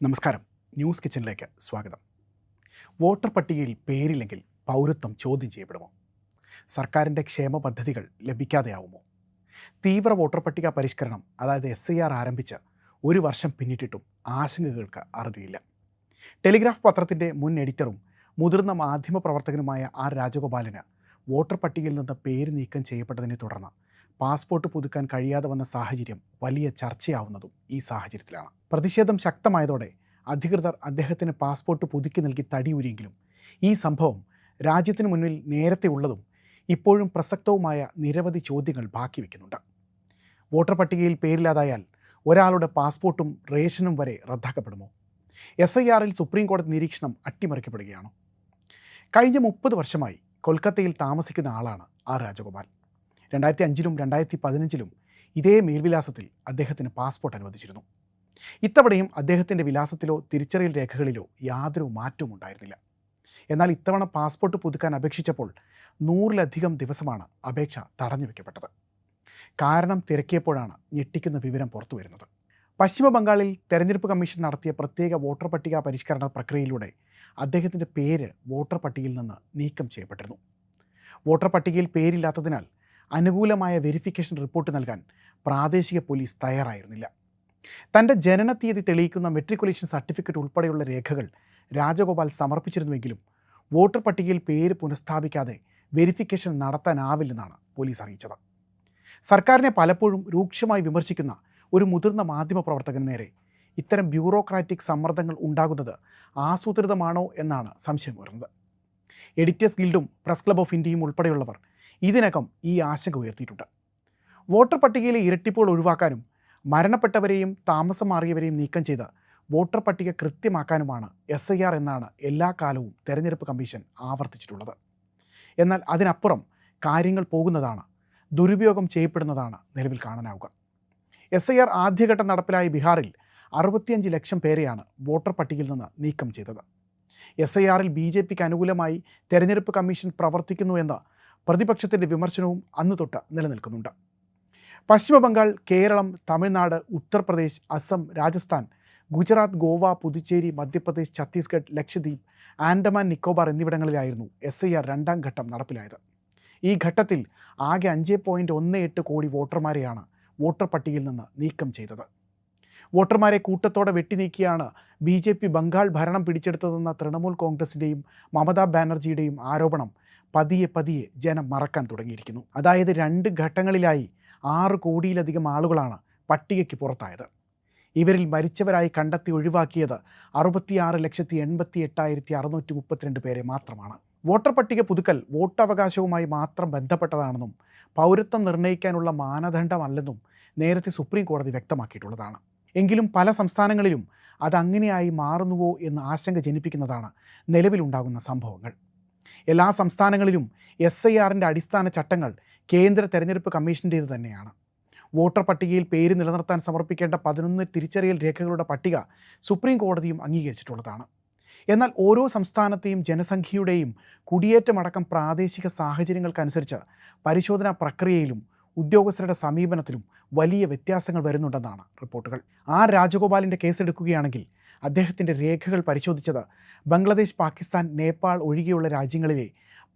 നമസ്കാരം. ന്യൂസ് കിച്ചണിലേക്ക് സ്വാഗതം. വോട്ടർ പട്ടികയിൽ പേരില്ലെങ്കിൽ പൗരത്വം ചോദ്യം ചെയ്യപ്പെടുമോ? സർക്കാരിൻ്റെ ക്ഷേമ പദ്ധതികൾ ലഭിക്കാതെയാവുമോ? തീവ്ര വോട്ടർ പട്ടിക പരിഷ്കരണം അതായത് SIR ആരംഭിച്ച് ഒരു വർഷം പിന്നിട്ടിട്ടും ആശങ്കകൾക്ക് അറുതിയില്ല. ടെലിഗ്രാഫ് പത്രത്തിൻ്റെ മുൻ എഡിറ്ററും മുതിർന്ന മാധ്യമപ്രവർത്തകനുമായ R രാജഗോപാലിന് വോട്ടർ പട്ടികയിൽ നിന്ന് പേര് നീക്കം ചെയ്യപ്പെട്ടതിനെ തുടർന്ന് പാസ്പോർട്ട് പുതുക്കാൻ കഴിയാതെ വന്ന സാഹചര്യം വലിയ ചർച്ചയാവുന്നതും ഈ സാഹചര്യത്തിലാണ്. പ്രതിഷേധം ശക്തമായതോടെ അധികൃതർ അദ്ദേഹത്തിന് പാസ്പോർട്ട് പുതുക്കി നൽകി തടിയൂരിയെങ്കിലും ഈ സംഭവം രാജ്യത്തിന് മുന്നിൽ നേരത്തെ ഉള്ളതും ഇപ്പോഴും പ്രസക്തവുമായ നിരവധി ചോദ്യങ്ങൾ ബാക്കി വയ്ക്കുന്നുണ്ട്. വോട്ടർ പട്ടികയിൽ പേരില്ലാതായാൽ ഒരാളുടെ പാസ്പോർട്ടും റേഷനും വരെ റദ്ദാക്കപ്പെടുമോ? SIRൽ സുപ്രീം കോടതി നിരീക്ഷണം അട്ടിമറിക്കപ്പെടുകയാണോ? കഴിഞ്ഞ 30 വർഷമായി കൊൽക്കത്തയിൽ താമസിക്കുന്ന ആളാണ് R രാജഗോപാൽ. 2005ലും 2015ലും ഇതേ മേൽവിലാസത്തിൽ അദ്ദേഹത്തിന് പാസ്പോർട്ട് അനുവദിച്ചിരുന്നു. ഇത്തവണയും അദ്ദേഹത്തിൻ്റെ വിലാസത്തിലോ തിരിച്ചറിയൽ രേഖകളിലോ യാതൊരു മാറ്റവും ഉണ്ടായിരുന്നില്ല. എന്നാൽ ഇത്തവണ പാസ്പോർട്ട് പുതുക്കാൻ അപേക്ഷിച്ചപ്പോൾ 100-ലധികം ദിവസമാണ് അപേക്ഷ തടഞ്ഞു വയ്ക്കപ്പെട്ടത്. കാരണം തിരക്കിയപ്പോഴാണ് ഞെട്ടിക്കുന്ന വിവരം പുറത്തു വരുന്നത്. പശ്ചിമ ബംഗാളിൽ തെരഞ്ഞെടുപ്പ് കമ്മീഷൻ നടത്തിയ പ്രത്യേക വോട്ടർ പട്ടിക പരിഷ്കരണ പ്രക്രിയയിലൂടെ അദ്ദേഹത്തിൻ്റെ പേര് വോട്ടർ പട്ടികയിൽ നിന്ന് നീക്കം ചെയ്യപ്പെട്ടിരുന്നു. വോട്ടർ പട്ടികയിൽ പേരില്ലാത്തതിനാൽ അനുകൂലമായ വെരിഫിക്കേഷൻ റിപ്പോർട്ട് നൽകാൻ പ്രാദേശിക പോലീസ് തയ്യാറായിരുന്നില്ല. തൻ്റെ ജനന തീയതി തെളിയിക്കുന്ന മെട്രിക്കുലേഷൻ സർട്ടിഫിക്കറ്റ് ഉൾപ്പെടെയുള്ള രേഖകൾ രാജഗോപാൽ സമർപ്പിച്ചിരുന്നുവെങ്കിലും വോട്ടർ പട്ടികയിൽ പേര് പുനഃസ്ഥാപിക്കാതെ വെരിഫിക്കേഷൻ നടത്താനാവില്ലെന്നാണ് പോലീസ് അറിയിച്ചത്. സർക്കാരിനെ പലപ്പോഴും രൂക്ഷമായി വിമർശിക്കുന്ന ഒരു മുതിർന്ന മാധ്യമപ്രവർത്തകന് നേരെ ഇത്തരം ബ്യൂറോക്രാറ്റിക് സമ്മർദ്ദങ്ങൾ ഉണ്ടാകുന്നത് ആസൂത്രിതമാണോ എന്നാണ് സംശയമുയർന്നത്. എഡിറ്റേഴ്സ് ഗിൽഡും പ്രസ് ക്ലബ് ഓഫ് ഇന്ത്യയും ഉൾപ്പെടെയുള്ളവർ ഇതിനകം ഈ ആശങ്ക ഉയർത്തിയിട്ടുണ്ട്. വോട്ടർ പട്ടികയിലെ ഇരട്ടിപ്പുകൾ ഒഴിവാക്കാനും മരണപ്പെട്ടവരെയും താമസം മാറിയവരെയും നീക്കം ചെയ്ത് വോട്ടർ പട്ടിക കൃത്യമാക്കാനുമാണ് SIR എന്നാണ് എല്ലാ കാലവും തെരഞ്ഞെടുപ്പ് കമ്മീഷൻ ആവർത്തിച്ചിട്ടുള്ളത്. എന്നാൽ അതിനപ്പുറം കാര്യങ്ങൾ പോകുന്നതാണ്, ദുരുപയോഗം ചെയ്യപ്പെടുന്നതാണ് നിലവിൽ കാണാനാവുക. SIR ആദ്യഘട്ടം നടപ്പിലായ ബീഹാറിൽ 65 ലക്ഷം പേരെയാണ് വോട്ടർ പട്ടികയിൽ നിന്ന് നീക്കം ചെയ്തത്. SIRൽ BJPക്ക് അനുകൂലമായി തെരഞ്ഞെടുപ്പ് കമ്മീഷൻ പ്രവർത്തിക്കുന്നുവെന്ന് പ്രതിപക്ഷത്തിൻ്റെ വിമർശനവും അന്നു തൊട്ട് നിലനിൽക്കുന്നുണ്ട്. പശ്ചിമ ബംഗാൾ, കേരളം, തമിഴ്നാട്, ഉത്തർപ്രദേശ്, അസം, രാജസ്ഥാൻ, ഗുജറാത്ത്, ഗോവ, പുതുച്ചേരി, മധ്യപ്രദേശ്, ഛത്തീസ്ഗഡ്, ലക്ഷദ്വീപ്, ആൻഡമാൻ നിക്കോബാർ എന്നിവിടങ്ങളിലായിരുന്നു SIR രണ്ടാം ഘട്ടം നടപ്പിലായത്. ഈ ഘട്ടത്തിൽ ആകെ 5.18 കോടി വോട്ടർമാരെയാണ് വോട്ടർ പട്ടികയിൽ നിന്ന് നീക്കം ചെയ്തത്. വോട്ടർമാരെ കൂട്ടത്തോടെ വെട്ടിനീക്കിയാണ് BJP ബംഗാൾ ഭരണം പിടിച്ചെടുത്തതെന്ന തൃണമൂൽ കോൺഗ്രസിൻ്റെയും മമതാ ബാനർജിയുടെയും ആരോപണം പതിയെ ജനം മറക്കാൻ തുടങ്ങിയിരിക്കുന്നു. അതായത് 2 ഘട്ടങ്ങളിലായി 6 കോടിയിലധികം ആളുകളാണ് പട്ടികയ്ക്ക് പുറത്തായത്. ഇവരിൽ മരിച്ചവരായി കണ്ടെത്തി ഒഴിവാക്കിയത് 66,88,632 പേരെ മാത്രമാണ്. വോട്ടർ പട്ടിക പുതുക്കൽ വോട്ടവകാശവുമായി മാത്രം ബന്ധപ്പെട്ടതാണെന്നും പൗരത്വം നിർണ്ണയിക്കാനുള്ള മാനദണ്ഡമല്ലെന്നും നേരത്തെ സുപ്രീം കോടതി വ്യക്തമാക്കിയിട്ടുള്ളതാണ്. എങ്കിലും പല സംസ്ഥാനങ്ങളിലും അതങ്ങനെയായി മാറുന്നുവോ എന്ന് ആശങ്ക ജനിപ്പിക്കുന്നതാണ് നിലവിലുണ്ടാകുന്ന സംഭവങ്ങൾ. എല്ലാ സംസ്ഥാനങ്ങളിലും SIRൻ്റെ അടിസ്ഥാന ചട്ടങ്ങൾ കേന്ദ്ര തെരഞ്ഞെടുപ്പ് കമ്മീഷൻ്റേത് തന്നെയാണ്. വോട്ടർ പട്ടികയിൽ പേര് നിലനിർത്താൻ സമർപ്പിക്കേണ്ട 11 തിരിച്ചറിയൽ രേഖകളുടെ പട്ടിക സുപ്രീം കോടതിയും അംഗീകരിച്ചിട്ടുള്ളതാണ്. എന്നാൽ ഓരോ സംസ്ഥാനത്തെയും ജനസംഖ്യയുടെയും കുടിയേറ്റമടക്കം പ്രാദേശിക സാഹചര്യങ്ങൾക്കനുസരിച്ച് പരിശോധനാ പ്രക്രിയയിലും ഉദ്യോഗസ്ഥരുടെ സമീപനത്തിലും വലിയ വ്യത്യാസങ്ങൾ വരുന്നുണ്ടെന്നാണ് റിപ്പോർട്ടുകൾ. R രാജഗോപാലിൻ്റെ കേസെടുക്കുകയാണെങ്കിൽ അദ്ദേഹത്തിൻ്റെ രേഖകൾ പരിശോധിച്ചത് ബംഗ്ലാദേശ്, പാകിസ്ഥാൻ, നേപ്പാൾ ഒഴികെയുള്ള രാജ്യങ്ങളിലെ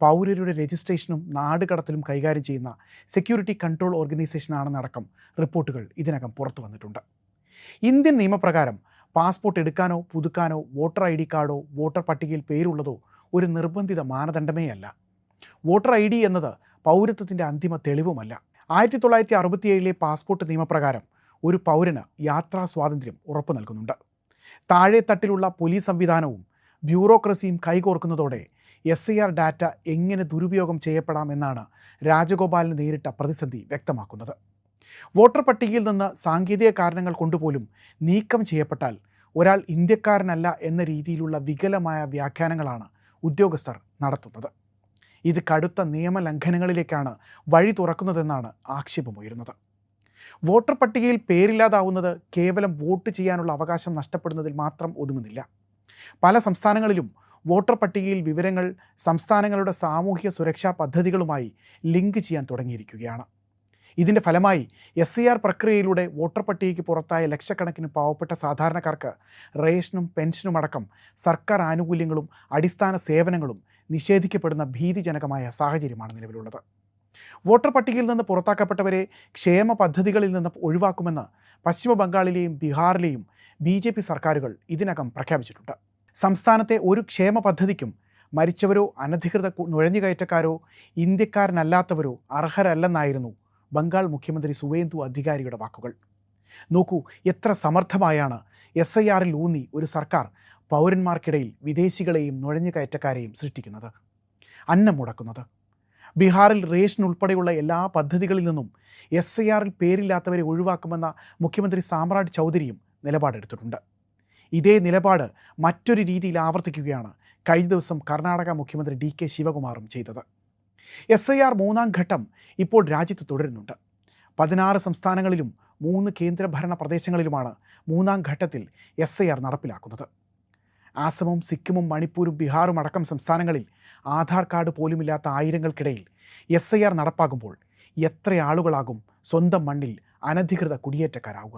പൗരരുടെ രജിസ്ട്രേഷനും നാടുകടത്തലും കൈകാര്യം ചെയ്യുന്ന സെക്യൂരിറ്റി കൺട്രോൾ ഓർഗനൈസേഷനാണെന്നടക്കം റിപ്പോർട്ടുകൾ ഇതിനകം പുറത്തു വന്നിട്ടുണ്ട്. ഇന്ത്യൻ നിയമപ്രകാരം പാസ്പോർട്ട് എടുക്കാനോ പുതുക്കാനോ വോട്ടർ ID കാർഡോ വോട്ടർ പട്ടികയിൽ പേരുള്ളതോ ഒരു നിർബന്ധിത മാനദണ്ഡമേ അല്ല. വോട്ടർ ID എന്നത് പൗരത്വത്തിൻ്റെ അന്തിമ തെളിവുമല്ല. 1967 പാസ്പോർട്ട് നിയമപ്രകാരം ഒരു പൗരന് യാത്രാ സ്വാതന്ത്ര്യം ഉറപ്പു നൽകുന്നുണ്ട്. താഴെത്തട്ടിലുള്ള പോലീസ് സംവിധാനവും ബ്യൂറോക്രസിയും കൈകോർക്കുന്നതോടെ SIR ഡാറ്റ എങ്ങനെ ദുരുപയോഗം ചെയ്യപ്പെടാമെന്നാണ് രാജഗോപാലിന് നേരിട്ട പ്രതിസന്ധി വ്യക്തമാക്കുന്നത്. വോട്ടർ പട്ടികയിൽ നിന്ന് സാങ്കേതിക കാരണങ്ങൾ കൊണ്ടുപോലും നീക്കം ചെയ്യപ്പെട്ടാൽ ഒരാൾ ഇന്ത്യക്കാരനല്ല എന്ന രീതിയിലുള്ള വികലമായ വ്യാഖ്യാനങ്ങളാണ് ഉദ്യോഗസ്ഥർ നടത്തുന്നത്. ഇത് കടുത്ത നിയമലംഘനങ്ങളിലേക്കാണ് വഴി തുറക്കുന്നതെന്നാണ് ആക്ഷേപമുയരുന്നത്. വോട്ടർ പട്ടികയിൽ പേരില്ലാതാവുന്നത് കേവലം വോട്ട് ചെയ്യാനുള്ള അവകാശം നഷ്ടപ്പെടുന്നതിൽ മാത്രം ഒതുങ്ങുന്നില്ല. പല സംസ്ഥാനങ്ങളിലും വോട്ടർ പട്ടികയിൽ വിവരങ്ങൾ സംസ്ഥാനങ്ങളുടെ സാമൂഹ്യ സുരക്ഷാ പദ്ധതികളുമായി ലിങ്ക് ചെയ്യാൻ തുടങ്ങിയിരിക്കുകയാണ്. ഇതിൻ്റെ ഫലമായി SIR പ്രക്രിയയിലൂടെ വോട്ടർ പട്ടികയ്ക്ക് പുറത്തായ ലക്ഷക്കണക്കിന് പാവപ്പെട്ട സാധാരണക്കാർക്ക് റേഷനും പെൻഷനും അടക്കം സർക്കാർ ആനുകൂല്യങ്ങളും അടിസ്ഥാന സേവനങ്ങളും നിഷേധിക്കപ്പെടുന്ന ഭീതിജനകമായ സാഹചര്യമാണ് നിലവിലുള്ളത്. വോട്ടർ പട്ടികയിൽ നിന്ന് പുറത്താക്കപ്പെട്ടവരെ ക്ഷേമ പദ്ധതികളിൽ നിന്ന് ഒഴിവാക്കുമെന്ന് പശ്ചിമ ബംഗാളിലെയും ബീഹാറിലെയും BJP സർക്കാരുകൾ ഇതിനകം പ്രഖ്യാപിച്ചിട്ടുണ്ട്. സംസ്ഥാനത്തെ ഒരു ക്ഷേമ പദ്ധതിക്കും മരിച്ചവരോ അനധികൃത നുഴഞ്ഞുകയറ്റക്കാരോ ഇന്ത്യക്കാരനല്ലാത്തവരോ അർഹരല്ലെന്നായിരുന്നു ബംഗാൾ മുഖ്യമന്ത്രി സുവേന്ദു അധികാരിയുടെ വാക്കുകൾ. നോക്കൂ, എത്ര സമർത്ഥമായാണ് SIRൽ ഊന്നി ഒരു സർക്കാർ പൗരന്മാർക്കിടയിൽ വിദേശികളെയും നുഴഞ്ഞുകയറ്റക്കാരെയും സൃഷ്ടിക്കുന്നത്, അന്നം മുടക്കുന്നത്. ബീഹാറിൽ റേഷൻ ഉൾപ്പെടെയുള്ള എല്ലാ പദ്ധതികളിൽ നിന്നും SIRൽ പേരില്ലാത്തവരെ ഒഴിവാക്കുമെന്ന മുഖ്യമന്ത്രി സാമ്രാട് ചൗധരിയും നിലപാടെടുത്തിട്ടുണ്ട്. ഇതേ നിലപാട് മറ്റൊരു രീതിയിൽ ആവർത്തിക്കുകയാണ് കഴിഞ്ഞ ദിവസം കർണാടക മുഖ്യമന്ത്രി DK ശിവകുമാറും ചെയ്തത്. SIR മൂന്നാം ഘട്ടം ഇപ്പോൾ രാജ്യത്ത് തുടരുന്നുണ്ട്. 16 സംസ്ഥാനങ്ങളിലും 3 കേന്ദ്രഭരണ പ്രദേശങ്ങളിലുമാണ് മൂന്നാം ഘട്ടത്തിൽ SIR നടപ്പിലാക്കുന്നത്. ആസമും സിക്കിമും മണിപ്പൂരും ബീഹാറും അടക്കം സംസ്ഥാനങ്ങളിൽ ആധാർ കാർഡ് പോലുമില്ലാത്ത ആയിരങ്ങൾക്കിടയിൽ SIR നടപ്പാകുമ്പോൾ എത്ര ആളുകളാകും സ്വന്തം മണ്ണിൽ അനധികൃത കുടിയേറ്റക്കാരാവുക?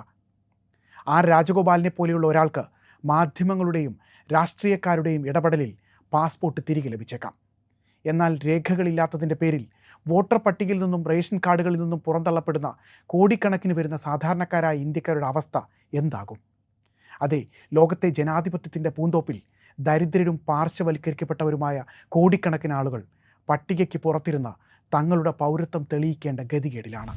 രാജഗോപാലിനെ പോലെയുള്ള ഒരാൾക്ക് മാധ്യമങ്ങളുടെയും രാഷ്ട്രീയക്കാരുടെയും ഇടപെടലിൽ പാസ്പോർട്ട് തിരികെ ലഭിച്ചേക്കാം. എന്നാൽ രേഖകളില്ലാത്തതിൻ്റെ പേരിൽ വോട്ടർ പട്ടികയിൽ നിന്നും റേഷൻ കാർഡുകളിൽ നിന്നും പുറന്തള്ളപ്പെടുന്ന കോടിക്കണക്കിന് വരുന്ന സാധാരണക്കാരായ ഇന്ത്യക്കാരുടെ അവസ്ഥ എന്താകും? അതെ, ലോകത്തെ ജനാധിപത്യത്തിൻ്റെ പൂന്തോപ്പിൽ ദരിദ്രരും പാർശ്വവൽക്കരിക്കപ്പെട്ടവരുമായ കോടിക്കണക്കിന് ആളുകൾ പട്ടികയ്ക്ക് പുറത്തിരുന്ന തങ്ങളുടെ പൗരത്വം തെളിയിക്കേണ്ട ഗതികേടിലാണ്.